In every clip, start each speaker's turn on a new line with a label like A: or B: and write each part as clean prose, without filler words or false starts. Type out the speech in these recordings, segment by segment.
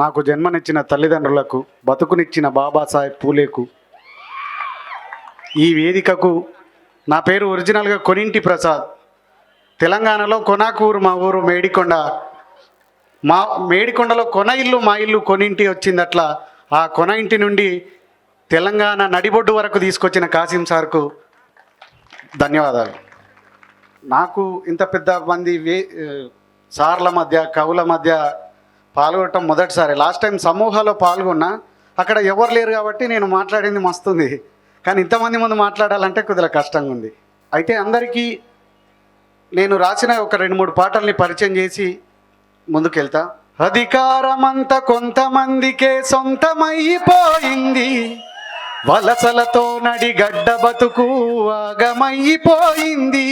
A: నాకు జన్మనిచ్చిన తల్లిదండ్రులకు, బతుకునిచ్చిన బాబాసాహెబ్ పూలేకు, ఈ వేదికకు, నా పేరు ఒరిజినల్గా కొనింటి ప్రసాద్. తెలంగాణలో కొనాకూరు మా ఊరు మేడికొండ. మా మేడికొండలో కొన ఇల్లు మా ఇల్లు కొనింటి వచ్చింది. అట్లా ఆ కొన ఇంటి నుండి తెలంగాణ నడిబొడ్డు వరకు తీసుకొచ్చిన కాసిం సార్కు ధన్యవాదాలు. నాకు ఇంత పెద్ద మంది సార్ల మధ్య, కవుల మధ్య పాల్గొనటం మొదటిసారి. లాస్ట్ టైం సమూహాలో పాల్గొన్నా, అక్కడ ఎవరు లేరు కాబట్టి నేను మాట్లాడింది మస్తుంది. కానీ ఇంతమంది ముందు మాట్లాడాలంటే కొద్దిగా కష్టంగా ఉంది. అయితే అందరికీ నేను రాసిన ఒక 2-3 పాటల్ని పరిచయం చేసి ముందుకెళ్తా. అధికారమంతా కొంతమందికే సొంతమైపోయింది, వలసలతో నడిగడ్డ బతుకు ఆగమైపోయింది.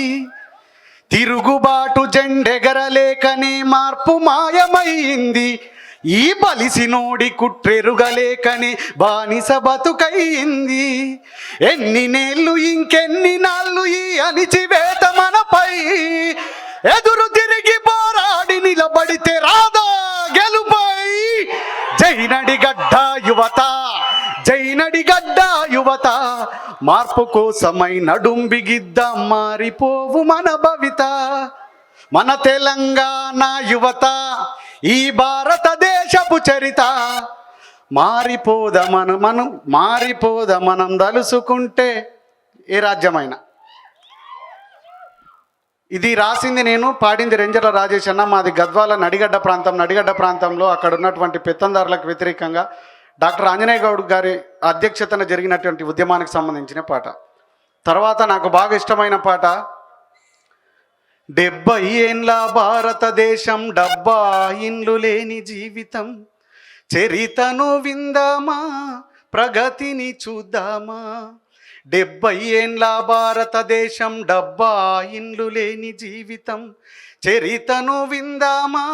A: తిరుగుబాటు జెండెగరలేకనే మార్పు మాయమైంది, ఈ బలిసినోడి కుట్రెరుగలేకనే బానిస బతుకయింది. ఎన్ని నేళ్ళు ఇంకెన్ని నాళ్ళు ఈ అణిచివేత మనపై, ఎదురు తిరిగి పోరాడి నిలబడితే రాదా గెలుపై. జైనడిగడ్డ యువత, జైనడిగడ్డ యువత, మార్పు కోసమై నడుం బిగిద్దాం, మారిపోవు మన భవిత. మన తెలంగాణ యువత, ఈ భారతదేశపు చరిత, మారిపోద మనం దలుసుకుంటే ఏ రాజ్యమైనా. ఇది రాసింది నేను, పాడింది రెంజర్ల రాజేష్ అన్న. మాది గద్వాల నడిగడ్డ ప్రాంతం. నడిగడ్డ ప్రాంతంలో అక్కడ ఉన్నటువంటి పెత్తందారులకు వ్యతిరేకంగా డాక్టర్ ఆంజనేయ గౌడ్ గారి అధ్యక్షతన జరిగినటువంటి ఉద్యమానికి సంబంధించిన పాట. తర్వాత నాకు బాగా ఇష్టమైన పాట, 70 ఏండ్ల భారతదేశం, డబ్బా ఇండ్లు లేని జీవితం, చరితను విందామా, ప్రగతిని చూద్దామా. 70 ఏండ్ల భారతదేశం, డబ్బా ఇండ్లు లేని జీవితం, చరితను విందామా,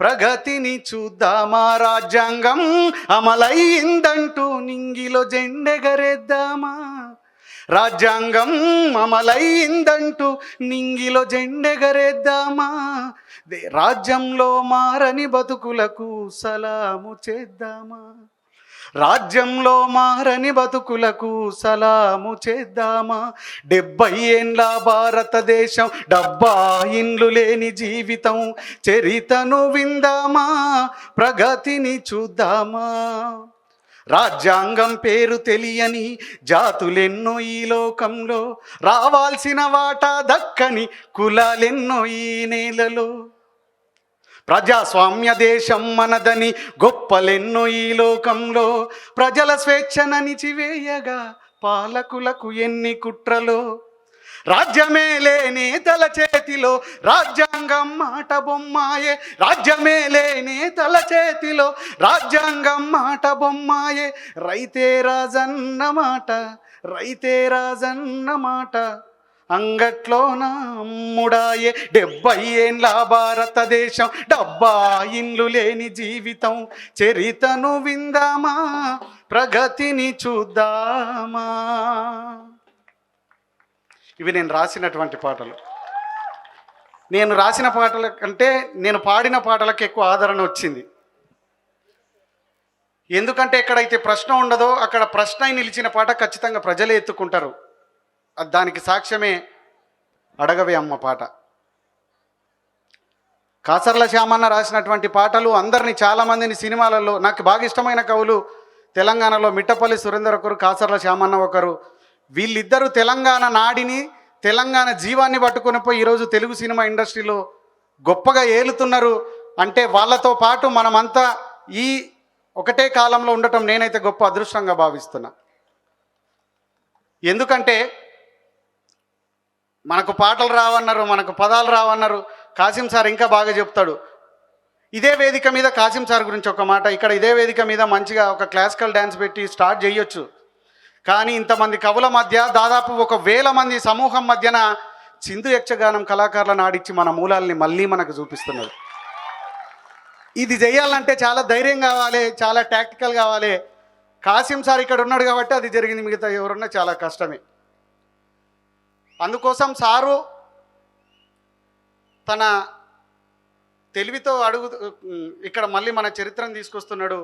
A: ప్రగతిని చూద్దామా. రాజ్యాంగం అమలైందంటూ నింగిలో జెండెగరేద్దామా, రాజ్యాంగం అమలైందంటూ నింగిలో జెండెగరేద్దామా. రాజ్యంలో మారని బతుకులకు సలాము చేద్దామా, రాజ్యంలో మారని బతుకులకు సలాము చేద్దామా. 70 ఏండ్ల భారతదేశం, డబ్బా ఇండ్లు లేని జీవితం, చరితను విందామా, ప్రగతిని చూద్దామా. రాజ్యాంగం పేరు తెలియని జాతులెన్నో ఈ లోకంలో, రావాల్సిన వాటా దక్కని కులాలెన్నో ఈ నేలలో. ప్రజాస్వామ్య దేశం మనదని గొప్పలెన్నో ఈ లోకంలో, ప్రజల స్వేచ్ఛననిచివేయగా పాలకులకు ఎన్ని కుట్రలో. రాజ్యమే లేని తల చేతిలో రాజ్యాంగం మాట బొమ్మాయే, రాజ్యమే లేని తల చేతిలో రాజ్యాంగం మాట బొమ్మాయే. రైతే రాజన్న మాట, రైతే రాజన్న మాట, అంగట్లోన అమ్ముడాయే. 70 ఏండ్ల భారతదేశం, డబ్బా ఇండ్లు లేని జీవితం, చరితను విందామా, ప్రగతిని చూద్దామా. ఇవి నేను రాసినటువంటి పాటలు. నేను రాసిన పాటల కంటే నేను పాడిన పాటలకు ఎక్కువ ఆదరణ వచ్చింది. ఎందుకంటే ఎక్కడైతే ప్రశ్న ఉండదో అక్కడ ప్రశ్న నిలిచిన పాట ఖచ్చితంగా ప్రజలే ఎత్తుకుంటారు. దానికి సాక్ష్యమే అడగవే అమ్మ పాట. కాసర్ల శ్యామన్న రాసినటువంటి పాటలు అందరినీ, చాలామందిని సినిమాలలో, నాకు బాగా ఇష్టమైన కవులు తెలంగాణలో మిట్టపల్లి సురేందర్ ఒకరు, కాసర్ల శ్యామన్న ఒకరు. వీళ్ళిద్దరూ తెలంగాణ నాడిని, తెలంగాణ జీవాన్ని పట్టుకొని పోయి ఈరోజు తెలుగు సినిమా ఇండస్ట్రీలో గొప్పగా ఏలుతున్నారు. అంటే వాళ్ళతో పాటు మనమంతా ఈ ఒకటే కాలంలో ఉండటం నేనైతే గొప్ప అదృష్టంగా భావిస్తున్నా. ఎందుకంటే మనకు పాటలు రావన్నారు, మనకు పదాలు రావన్నారు. కాసిం సార్ ఇంకా బాగా చెప్తాడు. ఇదే వేదిక మీద కాసిం సార్ గురించి ఒక మాట, ఇక్కడ ఇదే వేదిక మీద మంచిగా ఒక క్లాసికల్ డ్యాన్స్ పెట్టి స్టార్ట్ చేయొచ్చు. కానీ ఇంతమంది కవుల మధ్య, దాదాపు 1000 మంది సమూహం మధ్యన సింధు యక్షగానం కళాకారులను ఆడిచ్చి మన మూలాల్ని మళ్ళీ మనకు చూపిస్తున్నారు. ఇది చేయాలంటే చాలా ధైర్యం కావాలి, చాలా టాక్టికల్ కావాలి. కాసిం సార్ ఇక్కడ ఉన్నాడు కాబట్టి అది జరిగింది, మిగతా ఎవరున్నా చాలా కష్టమే. అందుకోసం సారు తన తెలివితో ఇక్కడ మళ్ళీ మన చరిత్రను తీసుకొస్తున్నాడు.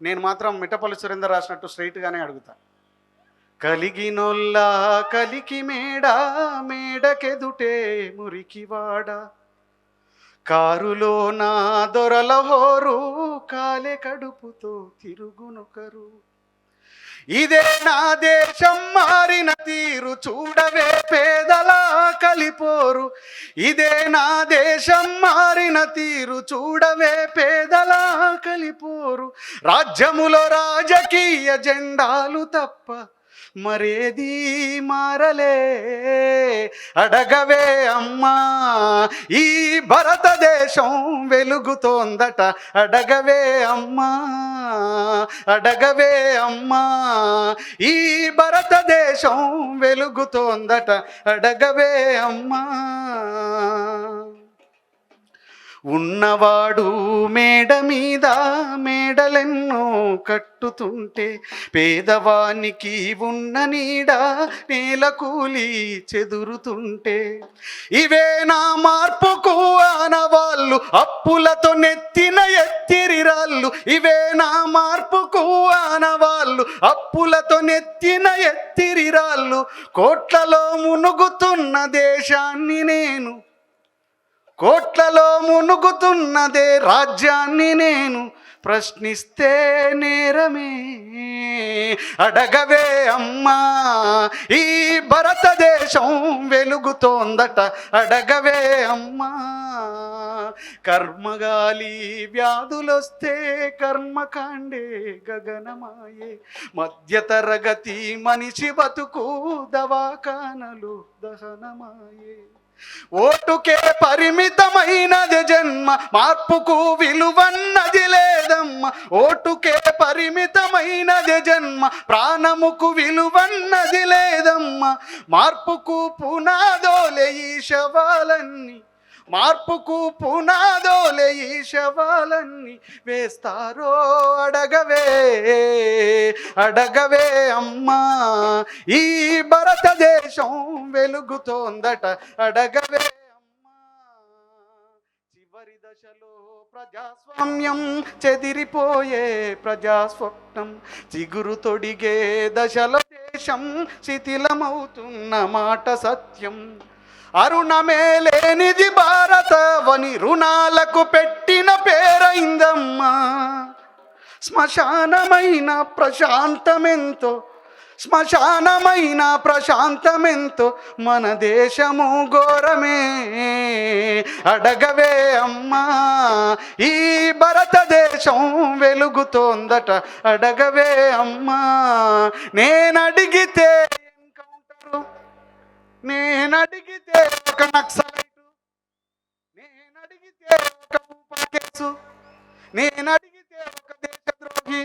A: నేను మాత్రం మిట్టపల్లి సురేందర్ రాసినట్టు స్ట్రైట్గానే అడుగుతా. కలిగినొల్లా కలికి మేడకెదుటే మురికివాడ, కారులో నా దొరల హోరు కాలే కడుపుతో తిరుగునొకరు. ఇదే నా దేశం మారిన తీరు చూడవే పేదలా కలిపోరు. ఇదే నా దేశం మారిన తీరు చూడవే పేదలా కలిపోరు. రాజ్యములో రాజకీయ జెండాలు తప్ప మరేది మారలే. అడగవే అమ్మా ఈ భారతదేశం వెలుగుతోందట. అడగవే అమ్మా, అడగవే అమ్మా ఈ భారతదేశం వెలుగుతోందట. అడగవే అమ్మా. ఉన్నవాడు మేడ మీద మేడలెన్నో కట్టుతుంటే, పేదవానికి ఉన్న నీడ నేల కూలి చెదురుతుంటే, ఇవే నా మార్పుకు ఆనవాళ్ళు అప్పులతో నెత్తిన ఎత్తిరిరాళ్ళు. ఇవే నా మార్పుకు ఆనవాళ్ళు అప్పులతో నెత్తిన ఎత్తిరిరాళ్ళు. కోట్లలో మునుగుతున్న దేశాన్ని నేను, కోట్లలో మునుగుతున్నదే రాజ్యాన్ని నేను ప్రశ్నిస్తే నేరమే. అడగవే అమ్మా ఈ భారతదేశం వెలుగుతోందట. అడగవే అమ్మా. కర్మగాలి వ్యాధులొస్తే కర్మకాండే గగనమాయే. మధ్యతరగతి మనిషి బతుకు దవాఖానలు దహనమాయే. ఓటుకే పరిమితమైనది జన్మ, మార్పుకు విలువన్నది లేదమ్మ. ఓటుకే పరిమితమైనది జన్మ, ప్రాణముకు విలువన్నది లేదమ్మ. మార్పుకు పునాదోలే ఈ శవాలన్నీ, మార్పుకు పునాదోలే ఈ శవాలన్నీ వేస్తారో. అడగవే, అడగవే అమ్మా ఈ భారతదేశం వెలుగుతోందట. అడగవే అమ్మా. చివరి దశలో ప్రజాస్వామ్యం చెదిరిపోయే ప్రజాస్వప్నం, చిగురు తొడిగే దశలో దేశం శిథిలమవుతున్న మాట సత్యం. అరుణమే లేనిది భారతవని రుణాలకు పెట్టిన పేరైందమ్మా. శ్మశానమైన ప్రశాంతమెంతో, శ్మశానమైన ప్రశాంతమెంతో మన దేశము ఘోరమే. అడగవే అమ్మా ఈ భారతదేశం వెలుగుతోందట. అడగవే అమ్మా. నేనడిగితే ఎన్కౌంటరు, నేనడిగితే ఒక నక్సలైటు, నేనడిగితే ఒక ఊపా కేసు, నేనడిగితే ఒక దేశద్రోహి,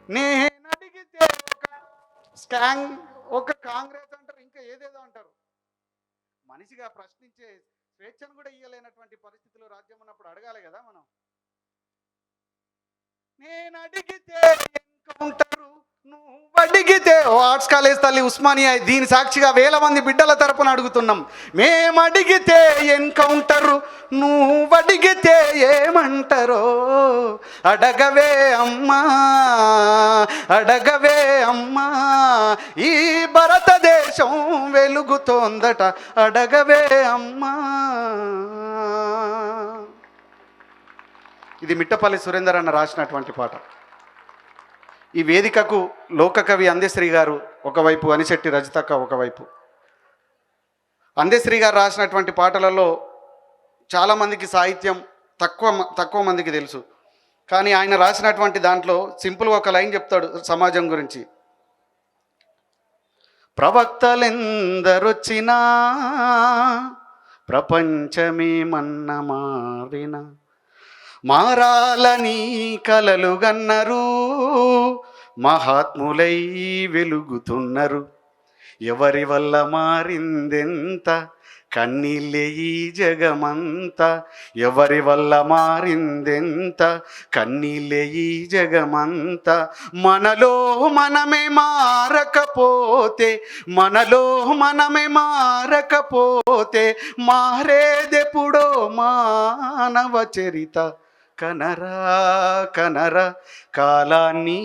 A: నేనడిగితే ఒక కాంగ్రెస్ అంటారు, ఇంకా ఏదేదో అంటారు. మనిషిగా ప్రశ్నించే స్వేచ్ఛను కూడా ఇయ్యలేనటువంటి పరిస్థితుల్లో రాజ్యం ఉన్నప్పుడు అడగాలి కదా మనం. నేను అడిగితే ఎన్కౌంటరు, నువ్వు అడిగితే ఆర్ట్స్ కాలేజ్ తల్లి ఉస్మానియా దీని సాక్షిగా వేల మంది బిడ్డల తరపున అడుగుతున్నాం. మేము అడిగితే ఎన్కౌంటరు, నువ్వు అడిగితే ఏమంటారో. అడగవే అమ్మా, అడగవే అమ్మా ఈ భారతదేశం వెలుగుతోందట. అడగవే అమ్మా. ఇది మిట్టపల్లి సురేందర్ అన్న రాసినటువంటి పాట. ఈ వేదికకు లోకకవి అందెశ్రీ గారు ఒకవైపు, అనిశెట్టి రజితక్క ఒకవైపు. అందెశ్రీ గారు రాసినటువంటి పాటలలో చాలామందికి సాహిత్యం తక్కువ మందికి తెలుసు. కానీ ఆయన రాసినటువంటి దాంట్లో సింపుల్గా ఒక లైన్ చెప్తాడు సమాజం గురించి. ప్రవక్తలెందరొచ్చినా ప్రపంచమేమన్న మారిన, మారాలని కలలు గన్నరు, మహాత్ములై వెలుగుతున్నారు. ఎవరి వల్ల మారిందెంత కన్నీళ్ళే ఈ జగమంతా ఎవరి వల్ల మారిందెంత, కన్నీళ్ళే ఈ జగమంతా. మనలో మనమే మారకపోతే, మనలో మనమే మారకపోతే మారేదెప్పుడో మానవ చరిత. కనరా కనరా కాలాన్ని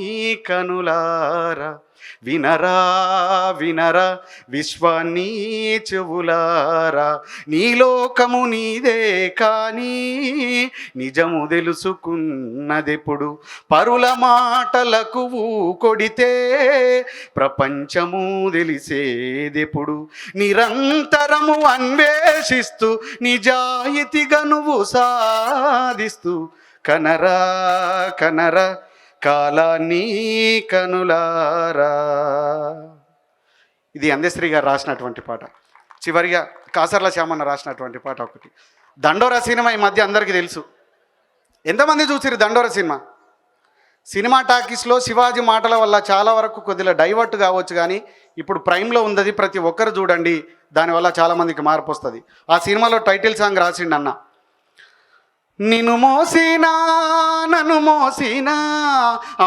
A: కనులారా, వినరా వినరా విశ్వాన్ని చెవులారా. నీ లోకము నీదే కానీ నిజము తెలుసుకున్నదెప్పుడు, పరుల మాటలకు కొడితే ప్రపంచము తెలిసేదెప్పుడు. నిరంతరము అన్వేషిస్తూ నిజాయితీగా నువ్వు సాధిస్తూ కనరా కనరా కాలాన్ని కనులారా. ఇది అందశ్రీ గారు రాసినటువంటి పాట. చివరిగా కాసర్ల శ్యామన్న రాసినటువంటి పాట ఒకటి. దండోరా సినిమా ఈ మధ్య అందరికీ తెలుసు. ఎంతమంది చూసిరు దండోరా సినిమా? సినిమా టాకీస్లో శివాజీ మాటల వల్ల చాలా వరకు కొద్దిగా డైవర్ట్ కావచ్చు, కానీ ఇప్పుడు ప్రైమ్లో ఉంది, ప్రతి ఒక్కరు చూడండి. దానివల్ల చాలామందికి మార్పు వస్తుంది. ఆ సినిమాలో టైటిల్ సాంగ్ రాసిండు అన్న. నిన్ను మోసినా నన్ను మోసినా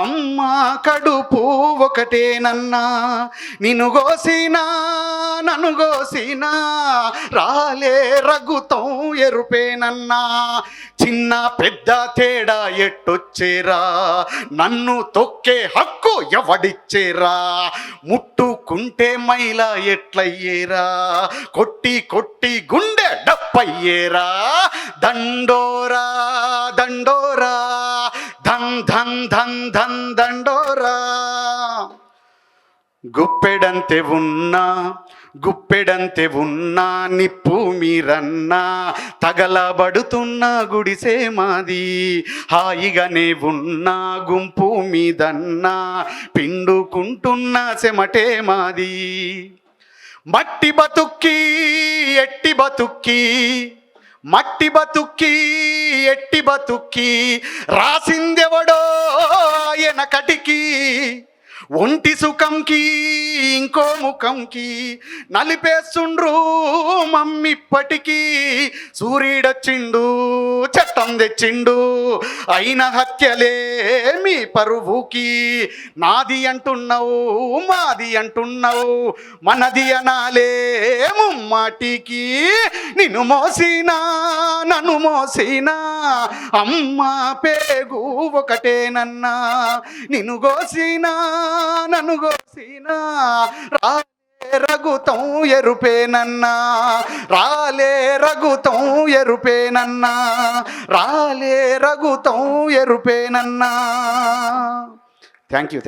A: అమ్మ కడుపు ఒకటేనన్నా, నిన్ను గోసినా నన్ను గోసినా రాలే రఘుతం ఎరుపేనన్నా. చిన్న పెద్ద తేడా ఎట్టొచ్చేరా, నన్ను తొక్కే హక్కు ఎవడిచ్చేరా, ముట్టుకుంటే మైల ఎట్లయ్యేరా, కొట్టి కొట్టి గుండె డప్పయ్యేరా. దండోరా దండోరా ధన్ ధన్ ధన్ ధన్ దండోరా. గుప్పెడంతే ఉన్నా గుప్పెడంతే ఉన్నా నిప్పు మీరన్నా, తగలబడుతున్న గుడిసే మాది, హాయిగానే ఉన్నా గుంపు మీదన్నా, పిండుకుంటున్న చెమటే మాది. మట్టి బతుక్కి ఎట్టి బతుక్కి, మట్టి బతుక్కి ఎట్టి బతుక్కి రాసిందెవడో ఎనకటికి, ఒంటి సుఖంకి ఇంకో ముఖంకి నలిపేస్తుండ్రు మమ్మిప్పటికీ. సూర్యుడొచ్చిండు చట్టం తెచ్చిండు, అయిన హత్యలే మీ పరువుకి. నాది అంటున్నావు మాది అంటున్నావు, మనది అనాలే ముమ్మాటికి. నిన్ను మోసినా నన్ను మోసినా అమ్మ పేగు ఒకటేనన్నా, నిన్ను గోసినా నన్ను గోసినా రాలే రఘుతం ఎరుపేనన్నా, రాలే రఘుతం ఎరుపేనన్నా, రాలే రఘుతం ఎరుపేనన్నా. Thank you.